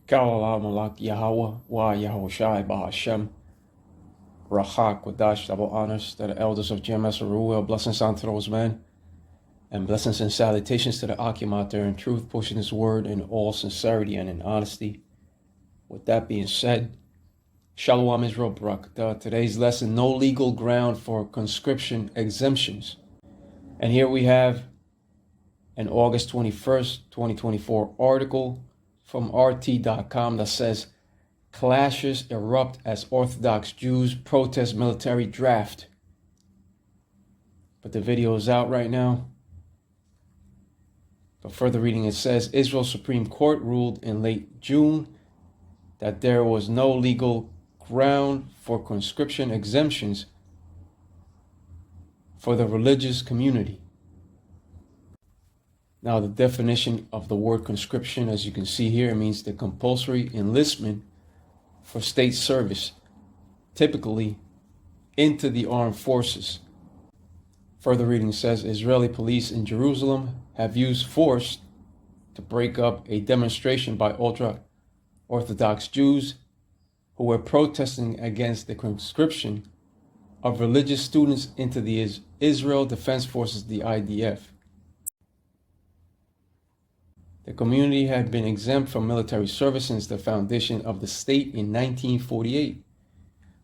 Kala Malak Yahweh Wa Yahushai Bahashem Rahak Wadash, double honors to the elders of GMS Ruel, blessings unto those men, and blessings and salutations to the Akim out there in truth, pushing his word in all sincerity and in honesty. With that being said, Shalom Israel Barakatah. Today's lesson, no legal ground for conscription exemptions. And here we have an August 21st, 2024 article from RT.com that says, clashes erupt as Orthodox Jews protest military draft. But the video is out right now. But further reading, it says, Israel's Supreme Court ruled in late June that there was no legal ground for conscription exemptions for the religious community. Now, the definition of the word conscription, as you can see here, means the compulsory enlistment for state service, typically into the armed forces. Further reading says, Israeli police in Jerusalem have used force to break up a demonstration by ultra-Orthodox Jews who were protesting against the conscription of religious students into the Israel Defense Forces, the IDF. The community had been exempt from military service since the foundation of the state in 1948.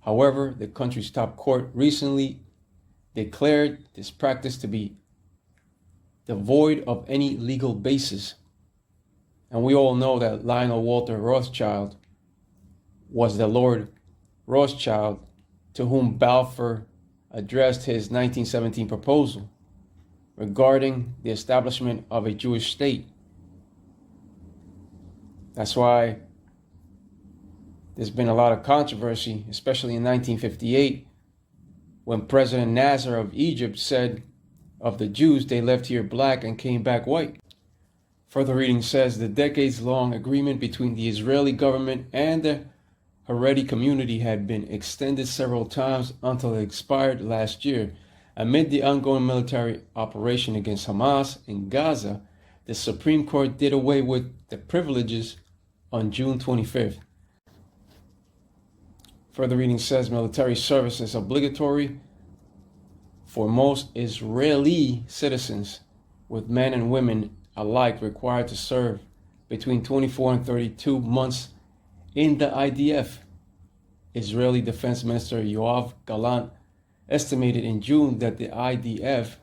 However, the country's top court recently declared this practice to be devoid of any legal basis. And we all know that Lionel Walter Rothschild was the Lord Rothschild to whom Balfour addressed his 1917 proposal regarding the establishment of a Jewish state. That's why there's been a lot of controversy, especially in 1958, when President Nasser of Egypt said of the Jews, they left here black and came back white. Further reading says, the decades-long agreement between the Israeli government and the Haredi community had been extended several times until it expired last year. Amid the ongoing military operation against Hamas in Gaza, the Supreme Court did away with the privileges on June 25th. Further reading says, military service is obligatory for most Israeli citizens, with men and women alike required to serve between 24 and 32 months in the IDF. Israeli Defense Minister Yoav Gallant estimated in June that the IDF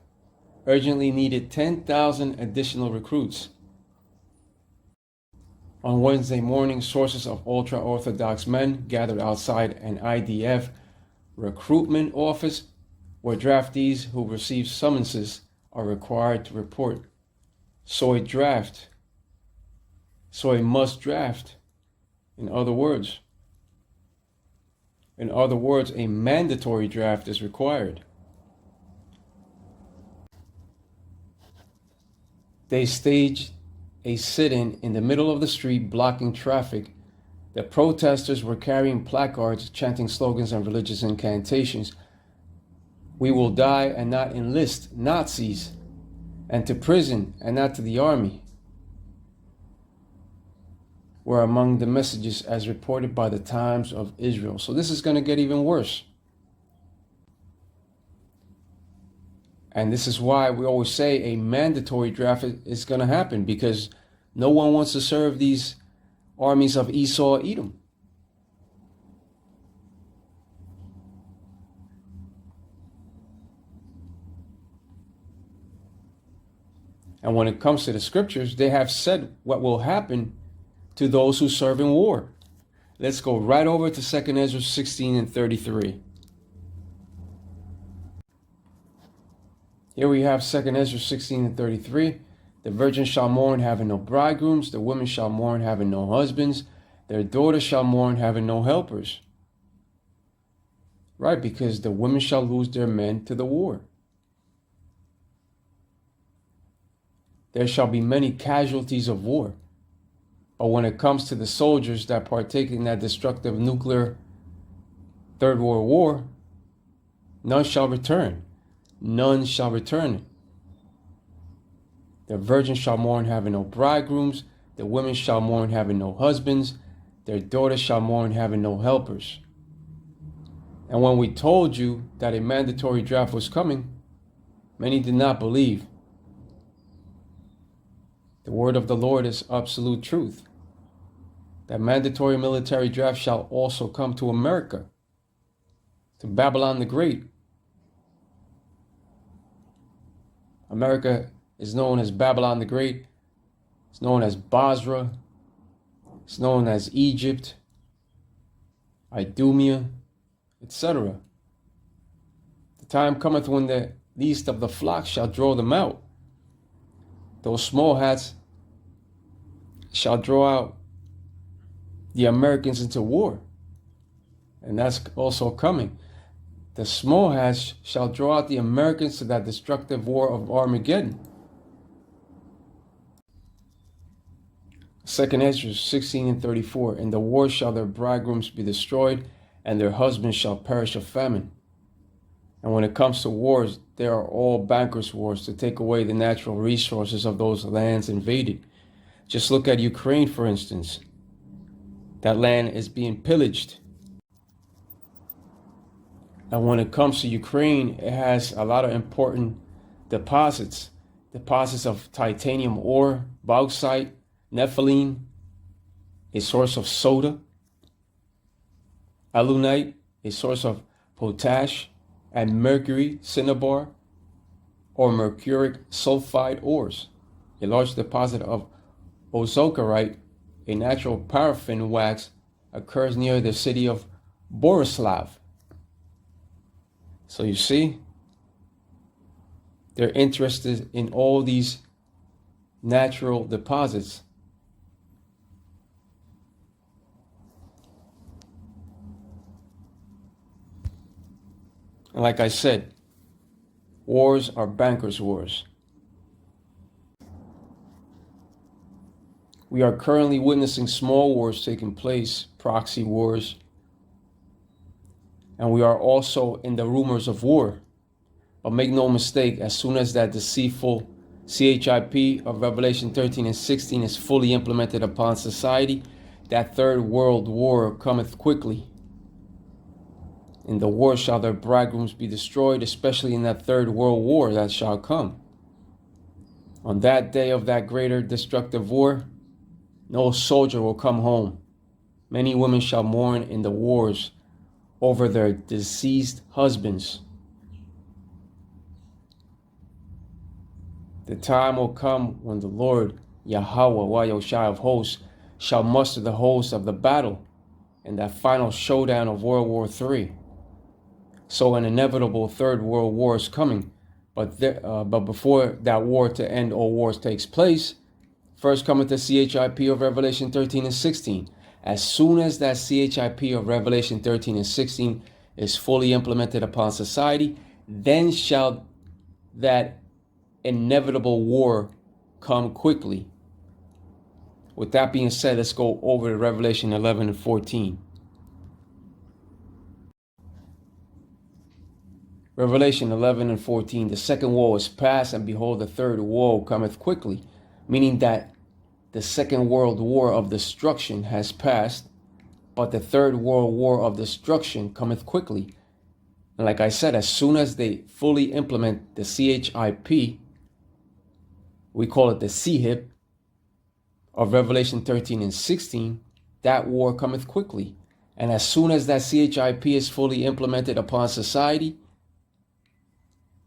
urgently needed 10,000 additional recruits. On Wednesday morning, sources of ultra-Orthodox men gathered outside an IDF recruitment office where draftees who receive summonses are required to report. So a must draft. In other words, a mandatory draft is required. They staged a sit-in in the middle of the street, blocking traffic. The protesters were carrying placards, chanting slogans and religious incantations. We will die and not enlist Nazis, and to prison and not to the army, were among the messages as reported by the Times of Israel. So this is going to get even worse. And this is why we always say a mandatory draft is going to happen, because no one wants to serve these armies of Esau, Edom. And when it comes to the scriptures, they have said what will happen to those who serve in war. Let's go right over to 2 Esdras 16 and 33. Here we have 2 Esdras 16 and 33. The virgin shall mourn having no bridegrooms, the women shall mourn having no husbands, their daughters shall mourn having no helpers. Right, because the women shall lose their men to the war. There shall be many casualties of war. But when it comes to the soldiers that partake in that destructive nuclear Third World War, none shall return. None shall return. The virgin shall mourn having no bridegrooms, the women shall mourn having no husbands, their daughters shall mourn having no helpers. And when we told you that a mandatory draft was coming, many did not believe. The word of the Lord is absolute truth. That mandatory military draft shall also come to America, to Babylon the Great. America is known as Babylon the Great. It's known as Basra. It's known as Egypt, Idumea, etc. The time cometh when the least of the flock shall draw them out. Those small hats shall draw out the Americans into war. And that's also coming. The small hats shall draw out the Americans to that destructive war of Armageddon. 2 Esdras 16:34. In the war shall their bridegrooms be destroyed, and their husbands shall perish of famine. And when it comes to wars, they are all bankers' wars to take away the natural resources of those lands invaded. Just look at Ukraine, for instance. That land is being pillaged. And when it comes to Ukraine, it has a lot of important deposits. Deposits of titanium ore, bauxite, nepheline, a source of soda, alunite, a source of potash, and mercury cinnabar or mercuric sulfide ores, a large deposit of ozokarite, a natural paraffin wax, occurs near the city of Borislav. So you see, they're interested in all these natural deposits. And like I said, wars are bankers' wars. We are currently witnessing small wars taking place, proxy wars. And we are also in the rumors of war. But make no mistake, as soon as that deceitful CHIP of Revelation 13 and 16 is fully implemented upon society, that third world war cometh quickly. In the war shall their bridegrooms be destroyed, especially in that third world war that shall come. On that day of that greater destructive war, no soldier will come home. Many women shall mourn in the wars over their deceased husbands. The time will come when the Lord, Yahweh, Yahushua of hosts, shall muster the hosts of the battle in that final showdown of World War III. So an inevitable third world war is coming. But before that war to end all wars takes place, first cometh the CHIP of Revelation 13 and 16. As soon as that CHIP of Revelation 13 and 16 is fully implemented upon society, then shall that inevitable war come quickly. With that being said, let's go over to Revelation 11 and 14. Revelation 11 and 14. The second woe is past, and behold, the third woe cometh quickly. Meaning that the second world war of destruction has passed, but the third world war of destruction cometh quickly. And like I said, as soon as they fully implement the CHIP, we call it the CHIP of Revelation 13 and 16, that war cometh quickly. And as soon as that CHIP is fully implemented upon society,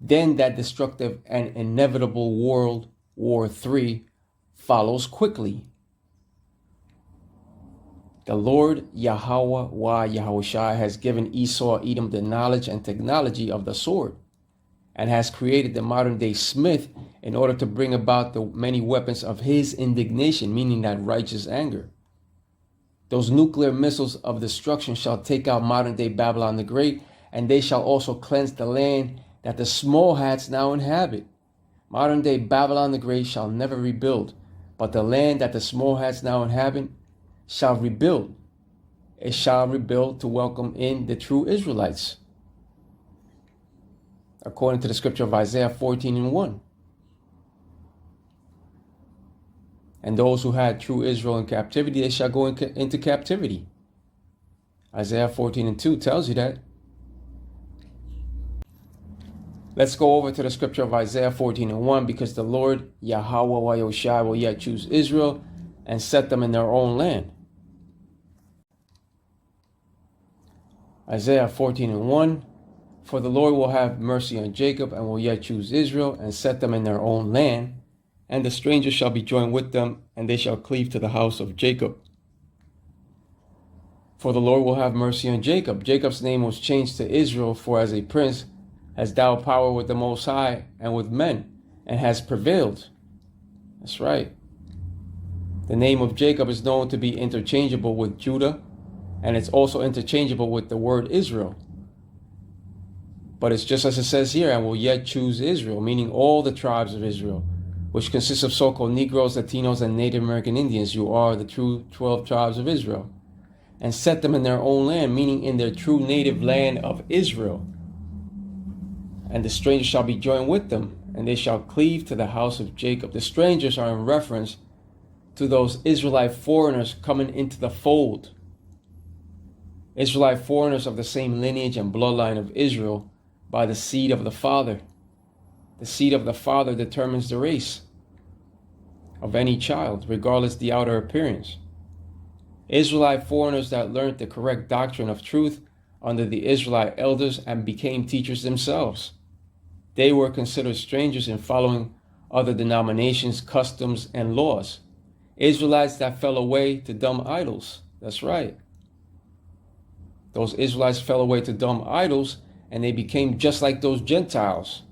then that destructive and inevitable World War III follows quickly. The Lord Yahweh Yahushua has given Esau Edom the knowledge and technology of the sword, and has created the modern day smith in order to bring about the many weapons of his indignation, meaning that righteous anger. Those nuclear missiles of destruction shall take out modern day Babylon the Great, and they shall also cleanse the land that the small hats now inhabit. Modern day Babylon the Great shall never rebuild, but the land that the small hats now inhabit shall rebuild. It shall rebuild to welcome in the true Israelites, according to the scripture of Isaiah 14 and 1. And those who had true Israel in captivity, they shall go into captivity. Isaiah 14:2 tells you that. Let's go over to the scripture of Isaiah 14:1, because the Lord Yahweh Yahushua will yet choose Israel and set them in their own land. Isaiah 14:1, for the Lord will have mercy on Jacob and will yet choose Israel and set them in their own land, and the strangers shall be joined with them, and they shall cleave to the house of Jacob. For the Lord will have mercy on Jacob. Jacob's name was changed to Israel, for as a prince has thou power with the Most High and with men, and has prevailed. That's right. The name of Jacob is known to be interchangeable with Judah, and it's also interchangeable with the word Israel. But it's just as it says here, and will yet choose Israel, meaning all the tribes of Israel, which consists of so-called Negroes, Latinos, and Native American Indians. You are the true 12 tribes of Israel. And set them in their own land, meaning in their true native land of Israel. And the strangers shall be joined with them, and they shall cleave to the house of Jacob. The strangers are in reference to those Israelite foreigners coming into the fold. Israelite foreigners of the same lineage and bloodline of Israel by the seed of the father. The seed of the father determines the race of any child, regardless the outer appearance. Israelite foreigners that learned the correct doctrine of truth under the Israelite elders and became teachers themselves. They were considered strangers in following other denominations, customs, and laws. Israelites that fell away to dumb idols. That's right. Those Israelites fell away to dumb idols, and they became just like those Gentiles.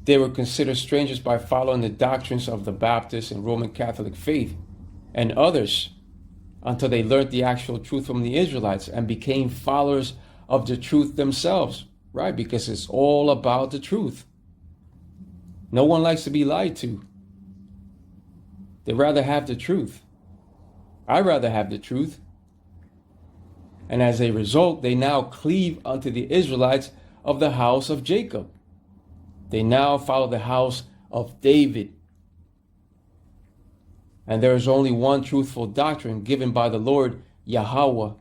They were considered strangers by following the doctrines of the Baptist and Roman Catholic faith and others until they learned the actual truth from the Israelites and became followers of the truth themselves, right? Because it's all about the truth. No one likes to be lied to. They'd rather have the truth. I'd rather have the truth. And as a result, they now cleave unto the Israelites of the house of Jacob. They now follow the house of David. And there is only one truthful doctrine given by the Lord Yahweh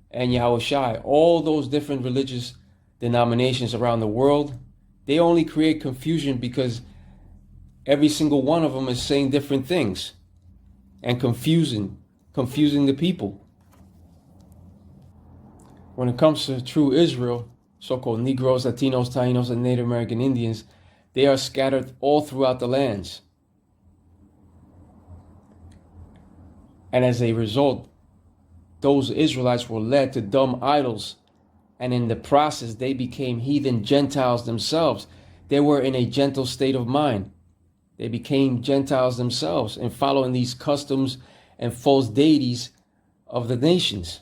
and Yahushua. All those different religious denominations around the world, they only create confusion because every single one of them is saying different things and confusing the people. When it comes to true Israel, so-called Negroes, Latinos, Tainos, and Native American Indians, they are scattered all throughout the lands. And as a result, those Israelites were led to dumb idols, and in the process, they became heathen Gentiles themselves. They were in a gentle state of mind. They became Gentiles themselves in following these customs and false deities of the nations.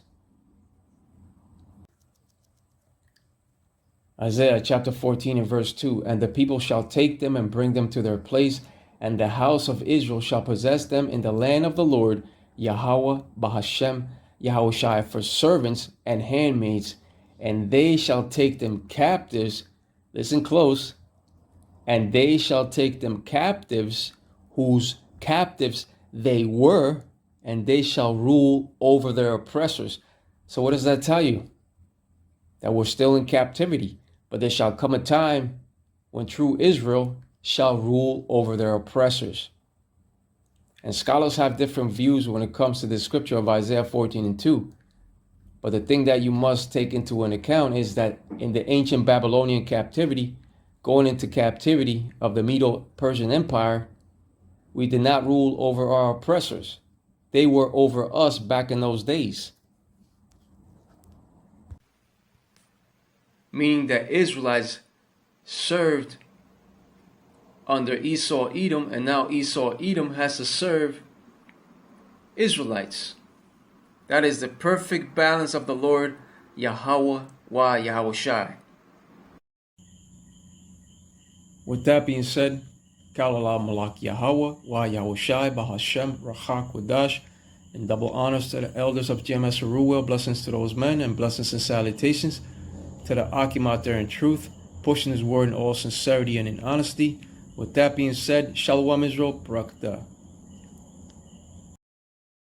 Isaiah chapter 14 and verse 2, and the people shall take them and bring them to their place, and the house of Israel shall possess them in the land of the Lord, Yahweh, Bahashem, Yahushua, for servants and handmaids, and they shall take them captives. Listen close. And they shall take them captives, whose captives they were, and they shall rule over their oppressors. So what does that tell you? That we're still in captivity. But there shall come a time when true Israel shall rule over their oppressors. And scholars have different views when it comes to the scripture of Isaiah 14 and 2. But the thing that you must take into an account is that in the ancient Babylonian captivity, going into captivity of the Medo-Persian Empire, we did not rule over our oppressors. They were over us back in those days. Meaning that Israelites served under Esau Edom, and now Esau Edom has to serve Israelites. That is the perfect balance of the Lord Yahweh wa Yahushai. With that being said, Kalala Malak Yahweh wa Yahushai Bahashem Rachak Wadash, and double honors to the elders of GMS Ruel, blessings to those men, and blessings and salutations to the Akim out there in truth, pushing his word in all sincerity and in honesty. With that being said, Shalom Israel, Brakta.